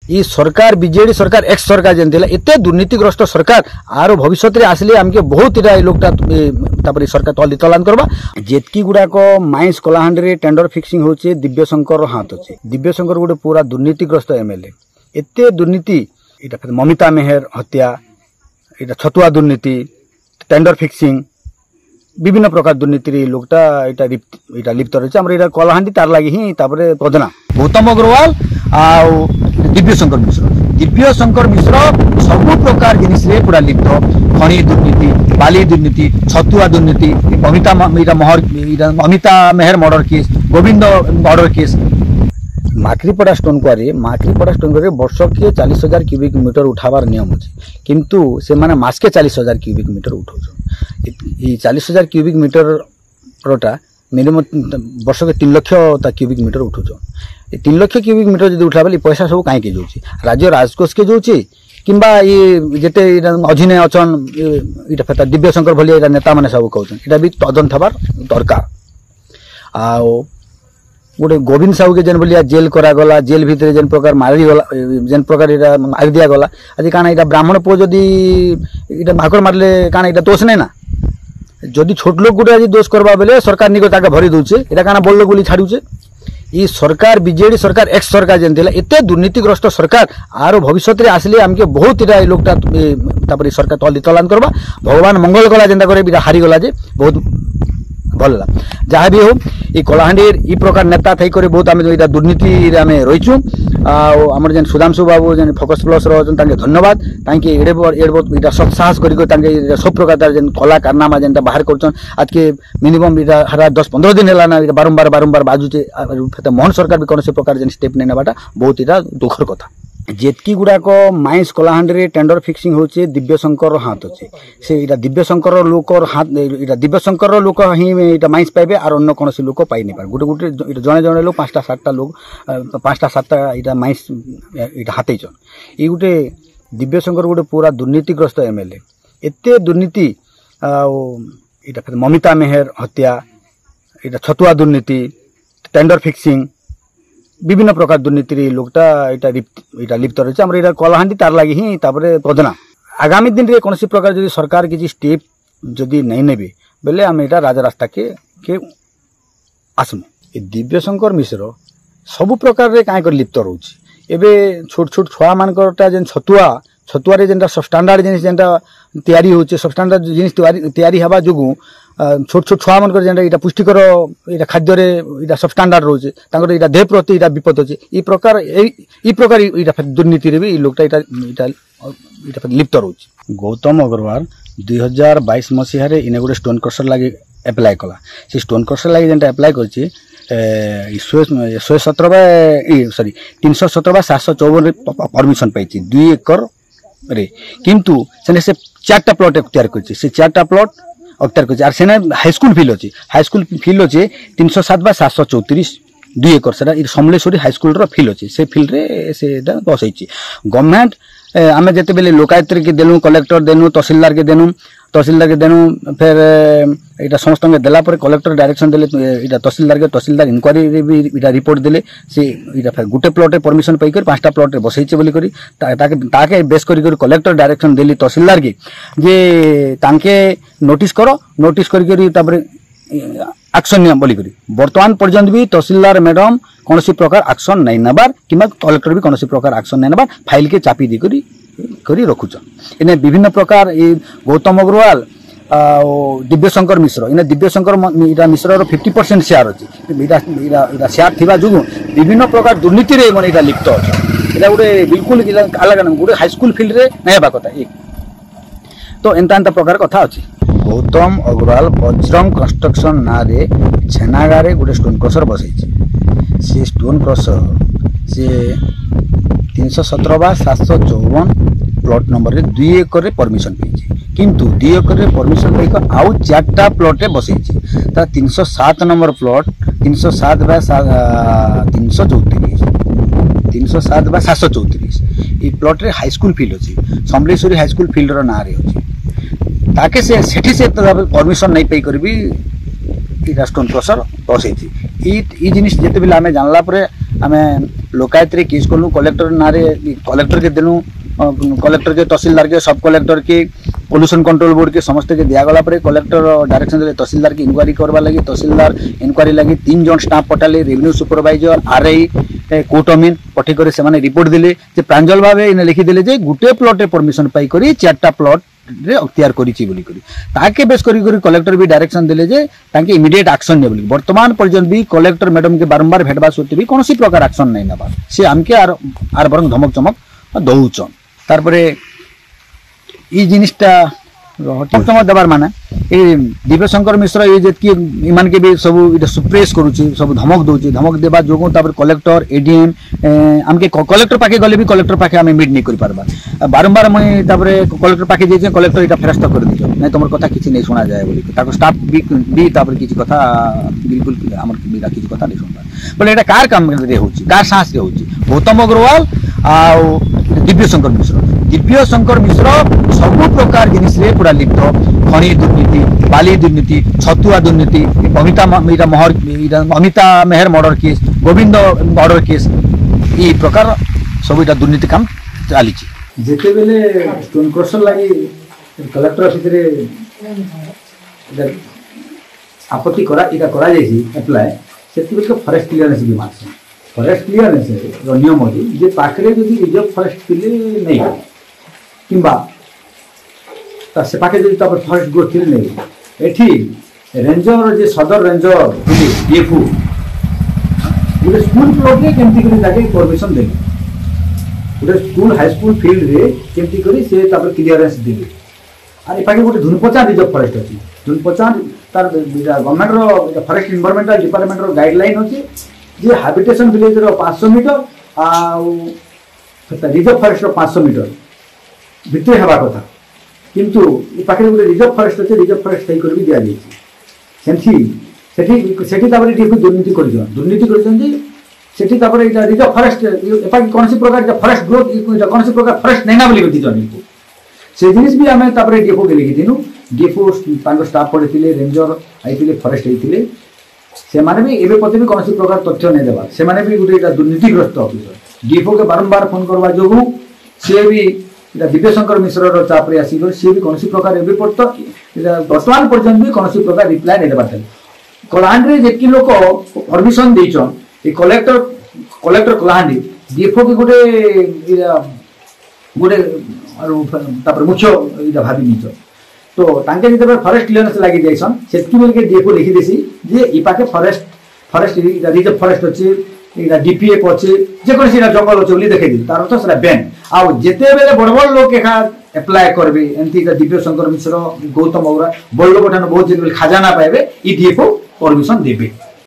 ई सरकार बीजेडी सरकार एक्स सरकार जेन एत दुर्नीतिग्रस्त सरकार आर भविष्य में आसले आमके बहुत इटा लोकटा सरकार तलान करवा जेतकी गुड़ाक माइंस कलाहांडी टेंडर फिक्सिंग होचे दिव्यशंकर हाथ अच्छे दिव्यशंकर गोटे पूरा दुर्नीतिग्रस्त एमएलए एत दुर्नीति इटा ममिता मेहर हत्या इटा छतुआ दुर्नीति टेंडर फिक्सिंग विभिन्न प्रकार दुर्नीति लोकटा इटा लिप्त रही है कलाहांडी तार लगी ही पदना गौतम अग्रवाल आ दिव्यशंकर मिश्र सब प्रकार जिनिस पूरा लिप्त खनि दुर्नीति बाली दुर्नीति छतुआ दुर्नीति Mamita Mehar murder case Govind murder case Makaripada stone quarry वर्ष के 40,000 क्यूबिक मीटर उठावार नियम अच्छे किंतु से माने मास के 40,000 क्यूबिक मीटर उठाऊ 40,000 क्यूबिक मीटर टा मिनिमम वर्ष के 3 लाख क्यूबिक मीटर उठाऊ 3 लाख क्यूबिक मीटर जो उठा बोली पैसा सब कहीं जाऊँगी राज्य राजकोष के जाऊँगी किंबा ये जेते अधीने अचन इटा दिव्यशंकर भली नेता मैंने सब कहते भी तदन थबार दरकार आ गोटे गोविंद साहू के जेन बोलिया जेल करागला जेल भितर जेन प्रकार मारी गला जेन प्रकार इटा मारी दिया गला आज काना इटा ब्राह्मण पुओ जदि इटा भाकर मारले काना इटा दोष नहीं ना जदि छोट लोग गोटे आज दोष करवा बेले सरकार निको ताके भरी दउचे इटा काना बोल लोग बोली छाडुचे ई सरकार बीजेडी सरकार एक्स सरकार जेन एत दुर्नीतिग्रस्त सरकार आर भविष्य में आसले आमके बहुत इटा लोकटा सरकार तलान करवा भगवान मंगल कला जेनता करे इटा हारी गला जे बहुत भल जहाँ भी हो ये कलाहांडी ई प्रकार नेता थी कर बहुत आम दुर्नीति आम रहीचु आमर जेन सुधांशु बाबू जेन फोकस प्लस धन्यवाद ताकि एडे सत्साहस कर सब प्रकार जेन कला कारनामा जेनटा बाहर कर आज के मिनिमम इटा 10-15 दिन है ना बारंबार बाजुचे मोहन सरकार भी कौन प्रकार जेन स्टेप नहीं नाटा बहुत इटा दुखर कथा जेतकी गुड़ाक माइंस कलाहांडी टेंडर फिक्सिंग होचे दिव्यशंकर हाथ अच्छे से इटा दिव्यशंकर लोक हाथ इटा दिव्यशंकर लोक ही इटा माइंस पाइबे और अन्य कौन लोक पाई नहीं पारे गोटे जड़े जड़े लोग 5टा-7टा लोग 5टा-7टा इटा माइंस इटा हाथेचन ये गोटे दिव्यशंकर गोटे पूरा दुर्नीतिग्रस्त एमएलए एत दुर्नीति इटा ममिता मेहर हत्या इटा छतुआ दुर्नीति टेंडर फिक्सिंग विभिन्न प्रकार दुर्नीति लोकटा इटा लिप्त रही है कलाहांडी तार लगी ही पदना आगामी दिन में कौन प्रकार जदि सरकार किसी स्टेप जदि नहीं नेबे बेले आम इटा राजरास्ता के आसमु दिव्यशंकर मिश्र सबु प्रकार रे काहे कर लिप्त रोची एबे छोट छोट छुआ मानकरटा जेन छतुआ जेनटा सबस्टांडार्ड जिनिस जेनटा तैयारी होचे सबस्टांडार्ड जिनिस तैयारी हवा जोगु छोट छोट छुआ मानकर जेनटा इटा पुष्टिकर इटा खाद्य रे इटा सबस्टांडार्ड रोचे तांकर इटा देह प्रति इटा विपद होचे ई प्रकार इटा दुर्नीति रे भी लोकटा इटा लिप्त रोचे गौतम अग्रवाल 2022 मसीह रे इने गोटे स्टोन क्रशर लागि अप्लाई कला से स्टोन क्रशर लागि जेनटा अप्लाई करछि 317/754 परमिशन पाई 2 एकर रे किंतु सेने से 4टा प्लॉट तैयार करछि से 4टा प्लॉट अख्तियार कर सेना हाईस्कूल फिल्ड अच्छे 307/734 2 एकर से समलेश्वरी हाईस्कूल फिल्ड अच्छे से फिल्ड रे से बसई गवर्नमेंट आम जिते बेले लोकायुक्त के देलु कलेक्टर देनु तहसीलदार के देनु फिर इटा समस्त देला कलेक्टर डायरेक्शन देले इटा तहसीलदार इंक्वारी भी इटा रिपोर्ट देले से इटा फिर गोटे प्लॉट परमिशन पाई 5टा प्लॉट बसई बोली करी ताके बेस करी कलेक्टर डायरेक्शन देली तहसीलदार के जे तांके नोटिस करी एक्शन नियम बोली करी वर्तमान पर्यंत भी तहसीलदार मैडम कौन प्रकार एक्शन नहीं नबार कि कलेक्टर भी कौन प्रकार एक्शन नहीं नबार फाइल के चापी दी करी रखुचन इन्हें विभिन्न प्रकार ये गौतम अग्रवाल दिव्यशंकर मिश्र इन्हें दिव्यशंकर मिश्र 50% शेयर अच्छी शेयर थी जो विभिन्न प्रकार दुर्नीति रे इटा लिप्त अच्छे गोटे बिल्कुल अलग गोटे हाईस्कूल फिल्ड रे नहीं हेबा कथा एक तो एंता प्रकार कथा अच्छी गौतम अग्रवाल बजरंग कंस्ट्रक्शन ना रे छेनागारे गोटे स्टोन क्रशर बसई से स्टोन क्रशर से 317/754 प्लॉट नंबर रे 2 एकर रे परमिशन पाई किंतु 2 एकर रे परमिशन पाई आउ 4टा प्लॉट रे बसई ता 307 नंबर प्लॉट 307/734 ई प्लॉट रे हाईस्कूल फील्ड अच्छी समलेश्वरी हाईस्कूल फील्ड रो ना रे अच्छी ताके से सेठी से परमिशन नहीं पाई कर भी स्टोन क्रशर बसई ई जिनिस जेते बेले आमे जानला परे आमे लोकायत रे केस कलु कलेक्टर नारे कलेक्टर के देनु कलेक्टर के तहसीलदार के सब कलेक्टर के पोल्यूशन कंट्रोल बोर्ड के समस्त के दियागला पर कलेक्टर डायरेक्शन देले तहसीलदार की इंक्वायरी करवा लगी तहसीलदार इंक्वायरी लगी 3 जन स्टाफ पठाले रेवेन्यू सुपरवाइजर आरआई कोर्ट अमीन पठी करे से माने रिपोर्ट दिले जे प्रांजल भावे इने लिखि दिले जे गुटे प्लॉट रे परमिशन पाई करी 4टा प्लॉट रे अख्तियार करिछि बोली करी ताके बेस करी कलेक्टर भी डायरेक्शन दिले जे ताके इमीडिएट एक्शन ने बोली वर्तमान पर्यंत भी कलेक्टर मैडम के बारंबार भेटबा सत्ते भी कोनोसी प्रकार एक्शन नै नबा से हमके आर बरंग धमक चमक दउचन तार परे ई जिनिसटा चमक देबार माने ए दिव्यशंकर मिश्र ये जेतकी इमान के भी सब इटा सुप्रेस करूची सब धमक दउची धमक देबा जोगो तापर कलेक्टर एडीएम हमके कलेक्टर पाके गले भी कलेक्टर पाके हमें मीट नहीं करि पारबा बारंबार मैं तापर कलेक्टर पाके जे कलेक्टर इटा फेरस्त कर दियो नै तमर कथा किछि नै सुना जाय बोली ताको स्टाफ भी तापर किछि कथा बिल्कुल हमर बिना किछि कथा नै सुनबा बोले एटा कार काम रे होची कार साहस रे होची गौतम अग्रवाल आ दिव्यशंकर मिश्र सब प्रकार जिनिस रे पूरा लिप्त खनि दुर्नीति बाली दुर्नीति छतुआ दुर्नीति Amita Mehar murder case Govind murder case ई प्रकार सब इटा दुर्नीति काम चली जेते बेले स्टोन क्रशर लागि कलेक्टर ऑफिस रे आपत्ति करा इटा करा जायछि अप्लाई सेति बेले फॉरेस्ट क्लियरेंस भी मांगछ फॉरेस्ट क्लियरेंस नियम अछि जे पाखरे जदि रिजर्व फॉरेस्ट थिले नै किंबा से पाखे जदि तापर फॉरेस्ट ग्रोथ थिले नै एठी रेंजर जे सदर रेंजर डीएफओ गुटे स्कूल प्लॉट रे केमति करी जाके परमिशन देले गुटे स्कूल हाई स्कूल फील्ड रे केमति करी से तापर क्लियरेंस देले आरे पाखे गुटे धुनपचा रिजर्व फॉरेस्ट अछि धुनपचा तार गवर्नमेंट रो फॉरेस्ट एनवायरमेंटल डिपार्टमेंट रो गाइडलाइन अछि जे हैबिटेशन विलेज रो 500 मीटर आ रिजर्व फॉरेस्ट रो 500 मीटर भितर हेबा कथा किंतु ई पाखे गुटे रिजर्व फॉरेस्ट अछि रिजर्व फॉरेस्ट सही कर भी दिया जायछि सेठी तापर डीएफओ दुर्नीति करछन जे सेठी तापर इटा रिजर्व फॉरेस्ट एपा कोनसी प्रकार जे फॉरेस्ट ग्रोथ कोनसी प्रकार फॉरेस्ट नैना बोली गति जनी से जिनिस भी हमें तापर डीएफओ के लिखि दिनु डीएफओ तांको स्टाफ पढिथिले रेंजर आइथिले फॉरेस्ट आइथिले से माने भी एबे पते भी कोनसी प्रकार तथ्य नै देबा से माने भी गुटे इटा दुर्नीतिग्रस्त ऑफिसर डीएफओ के बारंबार फोन करबा जोगु से भी इटा दिव्यशंकर मिश्र रो चाप रे आसी से भी कोनसी प्रकार एबे पड़तो इटा वर्तमान पर्यंत भी कोनसी प्रकार रिप्लाई नै देबा कलाहांडी रे जेकी लोक परमिशन देइछन ए कलेक्टर कलाहांडी डीएफओ के गुटे तापर मुख्य इटा भाबी निचो तो तांके जब फॉरेस्ट क्लियरेंस लागि जाइसन सेतकी बेल के डीएफओ लिखि देसी जे ई पाके फॉरेस्ट रिजर्व फॉरेस्ट अछि इटा डीपीएफ अछि जे कोन सिना जंगल अछि बोली देखै दी तार अर्थ सेला बैन आ जेते बेले बड़ बड़ लोक एखा अप्लाई करबे एंती दिव्यशंकर मिश्र गौतम अग्रवाल बड़ लोक ठन बहुत जे खजाना पाइबे ई डीएफओ परमिशन देबे।